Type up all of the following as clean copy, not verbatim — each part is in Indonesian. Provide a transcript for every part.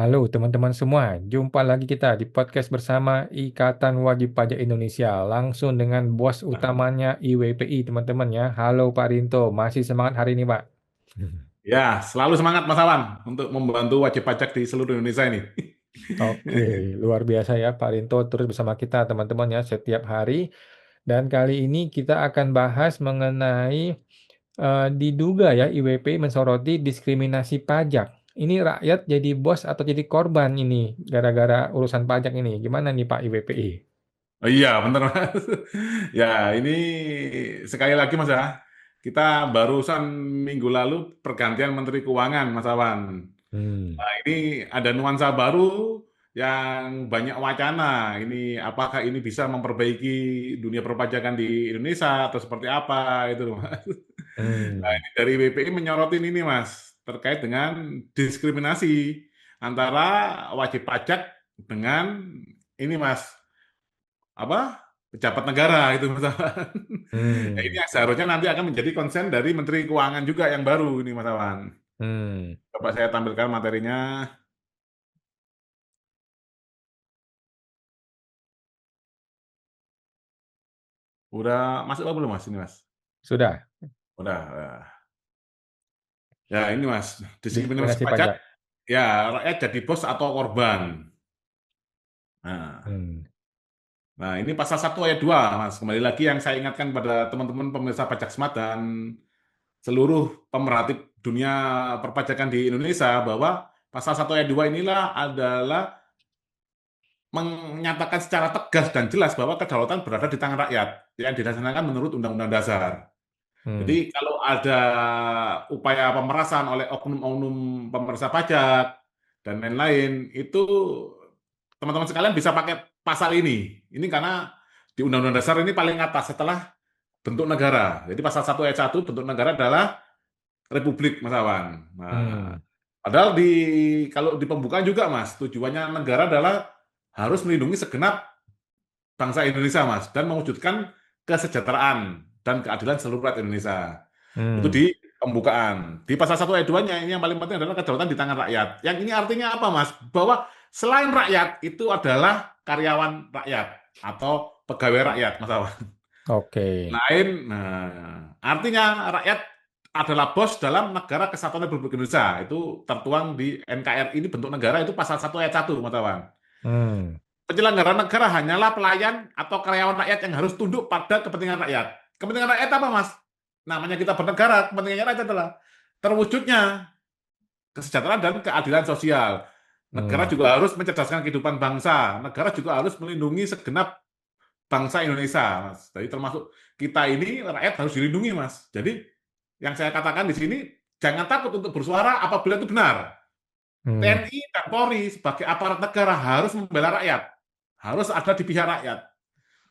Halo teman-teman semua, jumpa lagi kita di podcast bersama Ikatan Wajib Pajak Indonesia, langsung dengan bos utamanya IWPI teman-teman ya. Halo Pak Rinto, masih semangat hari ini Pak? Ya, selalu semangat Mas Awan untuk membantu wajib pajak di seluruh Indonesia ini. Oke, luar biasa ya Pak Rinto terus bersama kita teman-teman ya setiap hari. Dan kali ini kita akan bahas mengenai diduga ya IWPI mensoroti diskriminasi pajak. Ini rakyat jadi bos atau jadi korban ini gara-gara urusan pajak ini. Gimana nih Pak IWPI? Oh iya, benar Mas. Ya, ini sekali lagi Mas ya, kita barusan minggu lalu pergantian Menteri Keuangan Mas Awan. Hmm. Nah, ini ada nuansa baru yang banyak wacana. Ini apakah ini bisa memperbaiki dunia perpajakan di Indonesia atau seperti apa itu loh, Mas. Nah, Hmm. ini dari WPI menyorotin ini Mas, terkait dengan diskriminasi antara wajib pajak dengan ini Mas, apa? Pejabat negara itu Mas. Ya, ini Hmm. yang seharusnya nanti akan menjadi konsen dari Menteri Keuangan juga yang baru ini Mas Awan. Hmm. Coba saya tampilkan materinya. Udah masuk apa belum Mas ini Mas? Sudah, Udah. Ya ini Mas, diskriminasi diskriminasi pajak pajak. ya rakyat jadi bos atau korban. Nah, Hmm. nah ini pasal 1 ayat 2 Mas. Kembali lagi yang saya ingatkan pada teman-teman pemirsa pajak smart dan seluruh pemerhati dunia perpajakan di Indonesia bahwa pasal 1 ayat 2 inilah adalah menyatakan secara tegas dan jelas bahwa kedaulatan berada di tangan rakyat yang dilaksanakan menurut Undang-Undang Dasar. Hmm. Jadi kalau ada upaya pemerasan oleh oknum-oknum pemeriksa pajak dan lain-lain, itu teman-teman sekalian bisa pakai pasal ini. Ini karena di Undang-Undang Dasar ini paling atas setelah bentuk negara. Jadi pasal 1 ayat 1 bentuk negara adalah Republik, Mas Awan. Nah, Hmm. padahal kalau di pembukaan juga, Mas, tujuannya negara adalah harus melindungi segenap bangsa Indonesia, Mas, dan mewujudkan kesejahteraan dan keadilan seluruh rakyat Indonesia. Itu Hmm. di pembukaan. Di pasal 1 ayat 2-nya ini yang paling penting adalah kedaulatan di tangan rakyat. Yang ini artinya apa, Mas? Bahwa selain rakyat itu adalah karyawan rakyat atau pegawai rakyat, Mas Awan. Oke. Lain, nah, artinya rakyat adalah bos dalam negara kesatuan Republik Indonesia. Itu tertuang di NKRI ini bentuk negara itu pasal 1 ayat 1, Mas Awan. Hmm. Penyelenggara negara hanyalah pelayan atau karyawan rakyat yang harus tunduk pada kepentingan rakyat. Kepentingan rakyat apa, Mas? Namanya kita bernegara, kepentingan rakyat adalah terwujudnya kesejahteraan dan keadilan sosial. Negara Hmm. juga harus mencerdaskan kehidupan bangsa. Negara juga harus melindungi segenap bangsa Indonesia, Mas. Jadi termasuk kita ini rakyat harus dilindungi, Mas. Jadi yang saya katakan di sini jangan takut untuk bersuara apabila itu benar. Hmm. TNI dan Polri sebagai aparat negara harus membela rakyat, harus ada di pihak rakyat,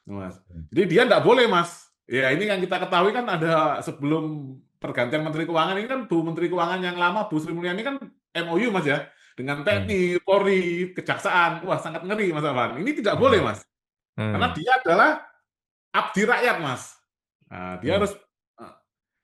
Mas. Jadi dia tidak boleh, Mas. Ya ini yang kita ketahui kan ada sebelum pergantian Menteri Keuangan ini kan Bu Menteri Keuangan yang lama Bu Sri Mulyani kan MOU, Mas ya, dengan Hmm. TNI, Polri, Kejaksaan. Wah sangat ngeri, Mas Afan. Ini tidak boleh, Hmm. Mas, karena Hmm. dia adalah abdi rakyat, Mas. Nah, dia Hmm. harus.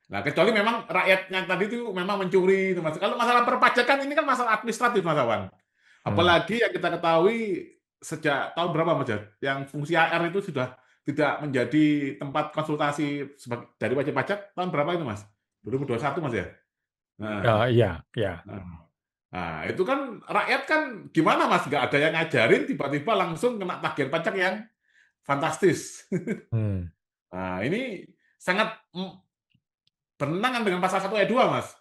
Nah, kecuali memang rakyatnya tadi itu memang mencuri, itu, Mas. Kalau masalah perpajakan ini kan masalah administratif, Mas Awan. Hmm. Apalagi yang kita ketahui sejak tahun berapa, Mas, ya, yang fungsi AR itu sudah tidak menjadi tempat konsultasi dari wajib pajak tahun berapa itu, Mas? 2021, Mas ya? Nah, Iya, iya. nah, nah, itu kan rakyat kan gimana, Mas? Nggak ada yang ngajarin, tiba-tiba langsung kena tagihan pajak yang fantastis. Hmm. Nah, ini sangat bertentangan dengan pasal 1 ayat 2, Mas.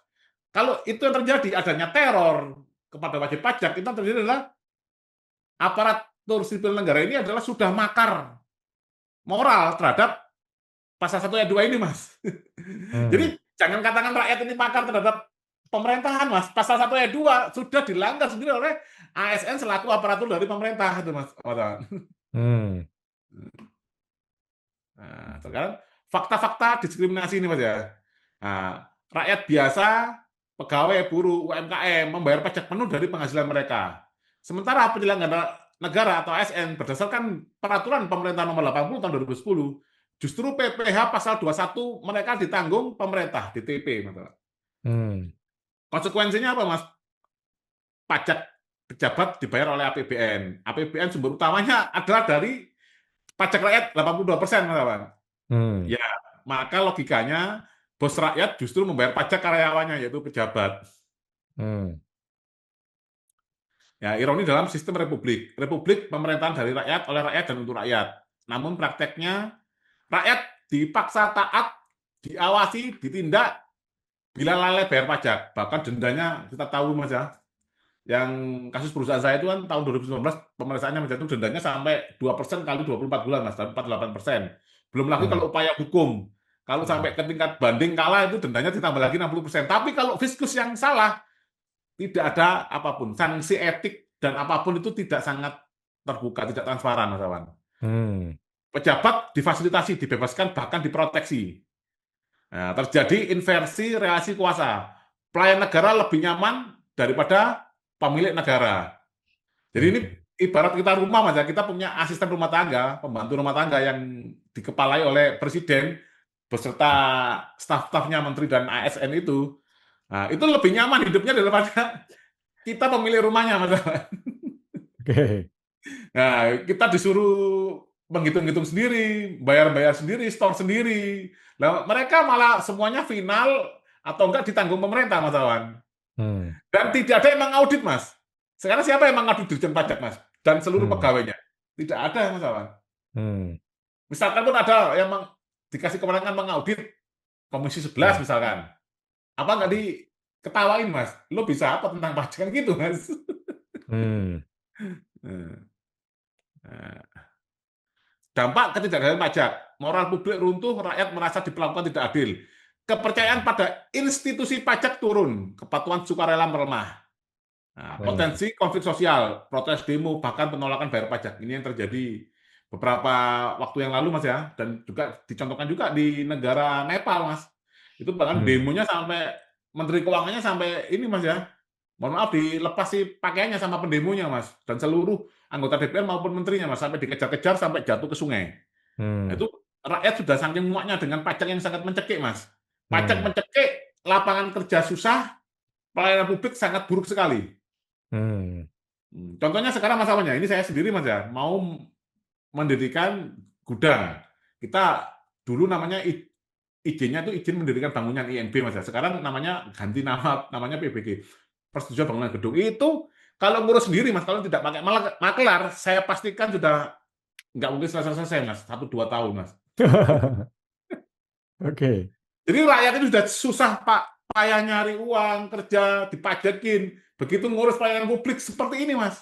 Kalau itu yang terjadi, adanya teror kepada wajib pajak, itu yang terjadi adalah aparatur sipil negara ini adalah sudah makar moral terhadap pasal 1 ayat 2 ini, Mas. Hmm. Jadi jangan katakan rakyat ini makar terhadap pemerintahan, Mas. Pasal 1 ayat 2 sudah dilanggar sendiri oleh ASN selaku aparatur dari pemerintah itu, Mas. Hmm. Nah, sekarang fakta-fakta diskriminasi ini, Mas ya. Nah, rakyat biasa, pegawai, buruh, UMKM membayar pajak penuh dari penghasilan mereka. Sementara penyelenggara negara atau ASN berdasarkan peraturan pemerintah nomor 80 tahun 2010, justru PPh pasal 21 mereka ditanggung pemerintah, DTP. Hmm. Konsekuensinya apa, Mas? Pajak. pejabat dibayar oleh APBN. APBN sumber utamanya adalah dari pajak rakyat 82%, Mas Awan. Hmm. Ya, maka logikanya bos rakyat justru membayar pajak karyawannya, yaitu pejabat. Hmm. Ya, ironi dalam sistem republik. Republik pemerintahan dari rakyat, oleh rakyat, dan untuk rakyat. Namun prakteknya rakyat dipaksa taat, diawasi, ditindak bila lalai bayar pajak. Bahkan dendanya kita tahu Mas ya. Yang kasus perusahaan saya itu kan tahun 2019 pemeriksaannya Mas, itu dendanya sampai 2% kali 24 bulan Mas, 48%. Belum lagi Hmm. kalau upaya hukum. Kalau Hmm. sampai ke tingkat banding kalah itu dendanya ditambah lagi 60%. Tapi kalau fiskus yang salah, tidak ada apapun. Sanksi etik dan apapun itu tidak sangat terbuka, tidak transparan, Mas Awan. Hmm. Pejabat difasilitasi, dibebaskan, bahkan diproteksi. Nah, terjadi inversi relasi kuasa. Pelayan negara lebih nyaman daripada pemilik negara. Jadi ini Hmm. ibarat kita rumah, Mas, ya. Kita punya asisten rumah tangga, pembantu rumah tangga yang dikepalai oleh presiden beserta staf-stafnya menteri dan ASN itu. Nah, itu lebih nyaman hidupnya daripada kita pemilik rumahnya, Mas. Oke. Nah, kita disuruh menghitung-hitung sendiri, bayar-bayar sendiri, store sendiri. Nah, mereka malah semuanya final atau enggak ditanggung pemerintah, Mas Awan. Hmm. Dan tidak ada yang mengaudit, Mas. Sekarang siapa yang mengaudit Dirjen Pajak, Mas? Dan seluruh Hmm. pegawainya? Tidak ada, Mas Awan. Hmm. Misalkan pun ada yang dikasih kewenangan mengaudit Komisi 11 Hmm. misalkan. Apa nggak diketawain, Mas? Lo bisa apa tentang pajak kan gitu, Mas? Hmm. Nah, dampak ketidakadilan pajak, moral publik runtuh, rakyat merasa diperlakukan tidak adil. Kepercayaan pada institusi pajak turun, kepatuhan sukarela melemah. Nah, Hmm. potensi konflik sosial, protes demo, bahkan penolakan bayar pajak. Ini yang terjadi beberapa waktu yang lalu, Mas ya. Dan juga dicontohkan juga di negara Nepal, Mas. Itu bahkan Hmm. demonya sampai Menteri Keuangannya sampai ini, Mas ya. Mohon maaf, dilepas sih pakaiannya sama pendemonya, Mas. Dan seluruh anggota DPR maupun menterinya, Mas. Sampai dikejar-kejar, sampai jatuh ke sungai. Nah, Hmm. itu rakyat sudah saking muaknya dengan pajak yang sangat mencekik, Mas. Pajak Hmm. mencekik, lapangan kerja susah, pelayanan publik sangat buruk sekali. Hmm. Contohnya sekarang Mas Awan ya, ini saya sendiri Mas ya, mau mendirikan gudang. Kita dulu namanya izinnya itu izin mendirikan bangunan INB Mas ya. Sekarang namanya ganti namanya PBG. Persetujuan bangunan gedung itu kalau ngurus sendiri Mas, kalau tidak pakai makelar, saya pastikan sudah nggak mungkin selesai-selesai Mas, 1-2 tahun Mas. Oke. Jadi rakyat itu sudah susah Pak, payah nyari uang, kerja, dipajakin. Begitu ngurus pelayanan publik seperti ini Mas.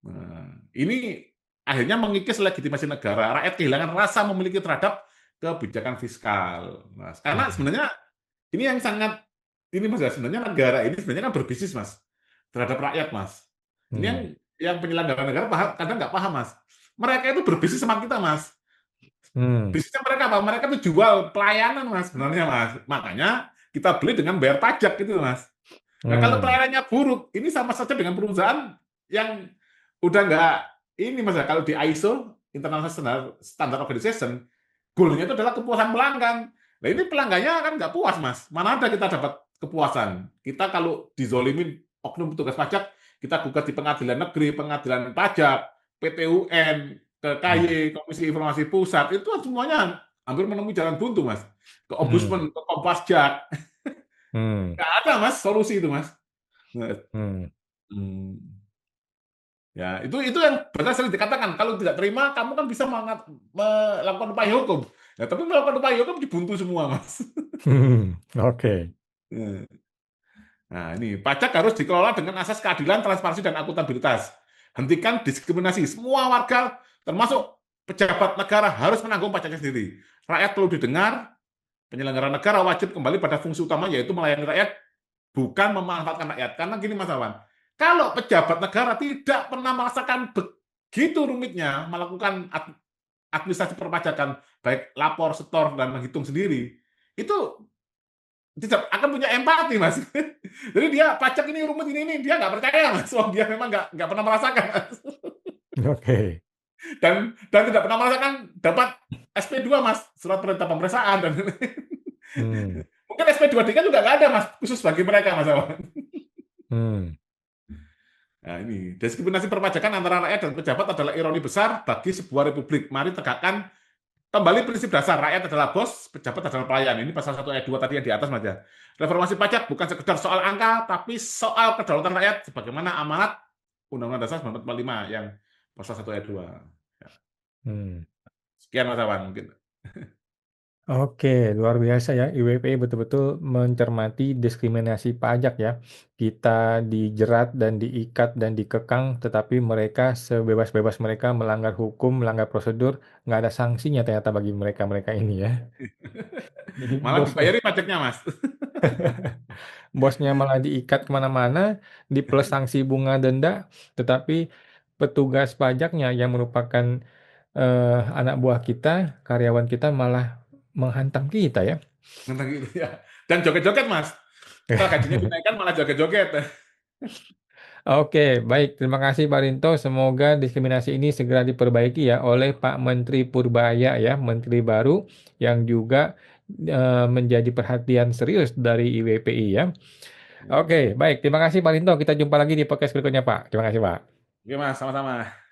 Nah, ini akhirnya mengikis legitimasi negara. Rakyat kehilangan rasa memiliki terhadap kebijakan fiskal. Mas. Karena Hmm. sebenarnya ini yang sangat ini Mas ya, sebenarnya negara ini sebenarnya kan berbisnis Mas terhadap rakyat Mas. Ini Hmm. yang penyelenggara negara paham, kadang nggak paham Mas. Mereka itu berbisnis sama kita Mas. Hmm. Bisnisnya mereka apa? Mereka tuh jual pelayanan Mas sebenarnya Mas. Makanya kita beli dengan bayar pajak gitu Mas. Nah, kalau Hmm. pelayanannya buruk, ini sama saja dengan perusahaan yang udah nggak ini Mas ya, kalau di ISO International Standard Organization, goalnya itu adalah kepuasan pelanggan. Nah ini pelanggannya kan nggak puas Mas. Mana ada kita dapat kepuasan? Kita kalau dizolimin oknum petugas pajak, kita gugat di pengadilan negeri, pengadilan pajak, PT UN, ke Hmm. KY, Komisi Informasi Pusat, itu semuanya hampir menemui jalan buntu Mas. Ke Hmm. Ombudsman, ke Kompasjak, Hmm. nggak ada Mas solusi itu Mas. Nah, Hmm. hmm. Ya, itu yang benar sering dikatakan, kalau tidak terima kamu kan bisa melakukan upaya hukum. Ya, tapi melakukan upaya hukum dibuntu semua, Mas. Hmm. Oke. Nah, ini pajak harus dikelola dengan asas keadilan, transparansi, dan akuntabilitas. Hentikan diskriminasi. Semua warga, termasuk pejabat negara, harus menanggung pajaknya sendiri. Rakyat perlu didengar, penyelenggara negara wajib kembali pada fungsi utama, yaitu melayani rakyat, bukan memanfaatkan rakyat. Karena gini, Mas Awan, kalau pejabat negara tidak pernah merasakan begitu rumitnya melakukan administrasi perpajakan, baik lapor, setor, dan menghitung sendiri, itu tidak akan punya empati, Mas. Jadi dia pajak ini rumit ini dia nggak percaya, Mas. So, dia memang nggak pernah merasakan, Mas. Oke. Dan tidak pernah merasakan dapat SP2, Mas, surat perintah pemeriksaan dan Hmm. mungkin SP2D kan juga nggak ada, Mas, khusus bagi mereka, Mas. Hmm. Nah, ini diskriminasi perpajakan antara rakyat dan pejabat adalah ironi besar bagi sebuah republik. Mari tegakkan kembali prinsip dasar rakyat adalah bos, pejabat adalah pelayan. Ini pasal 1 ayat 2 tadi yang di atas, Mas ya. Reformasi pajak bukan sekedar soal angka, tapi soal kedaulatan rakyat sebagaimana amanat Undang-Undang Dasar 1945 yang pasal 1 ayat 2. Ya. Hmm. Sekian Mas Awan mungkin. Oke, luar biasa ya. IWP betul-betul mencermati diskriminasi pajak ya. Kita dijerat dan diikat dan dikekang, tetapi mereka sebebas-bebas mereka melanggar hukum, melanggar prosedur, nggak ada sanksinya ternyata bagi mereka-mereka ini ya. Jadi Malah bosnya, dibayari pajaknya, Mas. bosnya malah diikat kemana-mana, di plus sanksi bunga denda, tetapi petugas pajaknya yang merupakan anak buah kita, karyawan kita malah menghantam kita ya. Tentang gitu ya. Dan joget-joget, Mas. Setelah gajinya dinaikkan malah joget-joget. Oke, baik. Terima kasih Pak Rinto. Semoga diskriminasi ini segera diperbaiki ya oleh Pak Menteri Purbaya ya, Menteri baru yang juga menjadi perhatian serius dari IWPI ya. Oke, baik. Terima kasih Pak Rinto. Kita jumpa lagi di podcast berikutnya Pak. Terima kasih Pak. Oke, Mas, sama-sama.